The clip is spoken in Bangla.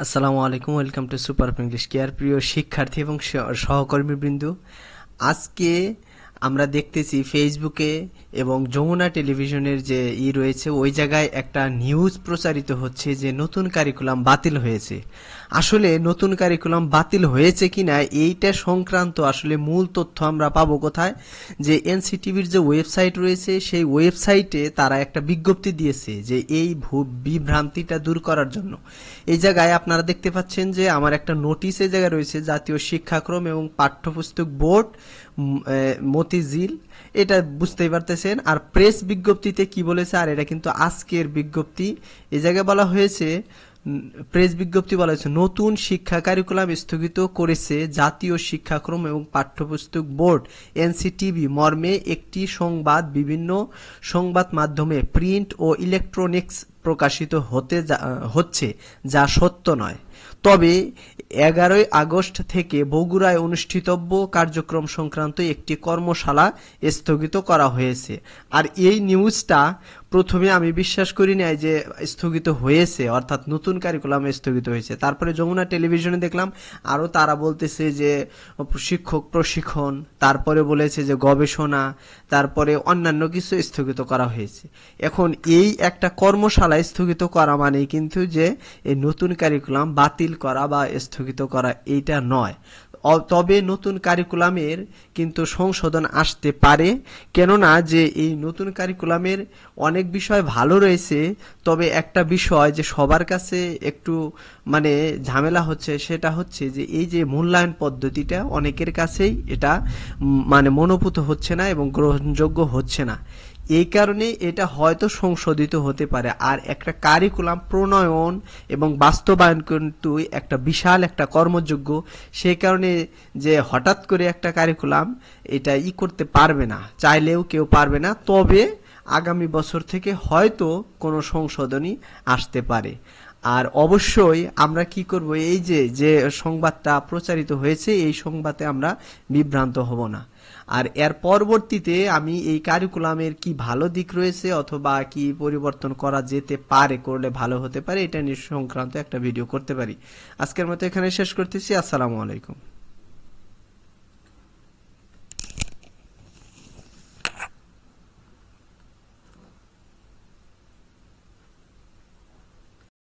আসসালামু আলাইকুম, welcome to super English care. প্রিয় শিক্ষার্থী এবং সহকর্মীবৃন্দ, আজকে আমরা দেখতেছি ফেসবুকে এবং যমুনা টেলিভিশনের যে রয়েছে ওই জায়গায় একটা নিউজ প্রচারিত হচ্ছে যে নতুন কারিকুলাম বাতিল হয়েছে। আসলে নতুন কারিকুলাম বাতিল হয়েছে কিনা এইটা সংক্রান্ত আসলে মূল তথ্য আমরা পাবো কোথায়? যে এনসিটিভির যে ওয়েবসাইট রয়েছে সেই ওয়েবসাইটে তারা একটা বিজ্ঞপ্তি দিয়েছে যে এই বিভ্রান্তিটা দূর করার জন্য। এই জায়গায় আপনারা দেখতে পাচ্ছেন যে আমার একটা নোটিশ এই জায়গায় রয়েছে, জাতীয় শিক্ষাক্রম এবং পাঠ্যপুস্তক বোর্ড মতিঝিল, এটা বুঝতেই পারতেছেন। আর প্রেস বিজ্ঞপ্তিতে কি বলেছে, আর এটা কিন্তু আজকের বিজ্ঞপ্তি, এই জায়গায় বলা হয়েছে, প্রেস বিজ্ঞপ্তি বলা হয়েছে নতুন শিক্ষা কারিকুলাম স্থগিত করেছে জাতীয় শিক্ষাক্রম এবং পাঠ্যপুস্তক বোর্ড এনসিটিভি মর্মে একটি সংবাদ বিভিন্ন সংবাদ মাধ্যমে প্রিন্ট ও ইলেকট্রনিক্স প্রকাশিত হচ্ছে যা সত্য নয়। তবে 11 আগস্ট থেকে বগুড়ায় অনুষ্ঠিতব্য কার্যক্রম সংক্রান্ত একটি কর্মশালা স্থগিত করা হয়েছে। আর এই নিউজটা প্রথমে আমি বিশ্বাস করি নাই যে স্থগিত হয়েছে, অর্থাৎ নতুন কারিকুলাম স্থগিত হয়েছে। তারপরে যমুনা টেলিভিশনে দেখলাম আরও তারা বলতেছে যে শিক্ষক প্রশিক্ষণ, তারপরে বলেছে যে গবেষণা, তারপরে অন্যান্য কিছু স্থগিত করা হয়েছে। এখন এই একটা কর্মশালা স্থগিত করা মানে কিন্তু যে এই নতুন কারিকুলাম বাতিল করা বা স্থগিত করা এইটা নয়। তবে নতুন কারিকুলামের কিন্তু সংশোধন আসতে পারে, কেননা যে এই নতুন কারিকুলামের অনেক বিষয় ভালো রয়েছে, তবে একটা বিষয় যে সবার কাছে একটু মানে ঝামেলা হচ্ছে, সেটা হচ্ছে যে এই যে মূল্যায়ন পদ্ধতিটা অনেকের কাছেই এটা মানে মনোভূত হচ্ছে না এবং গ্রহণযোগ্য হচ্ছে না। এই কারণে এটা হয়তো সংশোধিত হতে পারে। আর একটা কারিকুলাম প্রণয়ন এবং বাস্তবায়ন কিন্তু একটা বিশাল একটা কর্মযোগ্য, সেই কারণে যে হঠাৎ করে একটা কারিকুলাম এটা করতে পারবে না, চাইলেও কেউ পারবে না। তবে আগামী বছর থেকে হয়তো কোনো সংশোধনী আসতে পারে। আর অবশ্যই আমরা কি করব, এই যে যে সংবাদটা প্রচারিত হয়েছে এই সংবাদে আমরা বিভ্রান্ত হব না। আর এর পরবর্তীতে আমি এই কারিকুলামের কি ভালো দিক রয়েছে অথবা কি পরিবর্তন করা যেতে পারে, করলে ভালো হতে পারে, এটা নিয়ে সংক্রান্ত একটা ভিডিও করতে পারি। আজকের মতো এখানে শেষ করতেছি। আসসালামু আলাইকুম।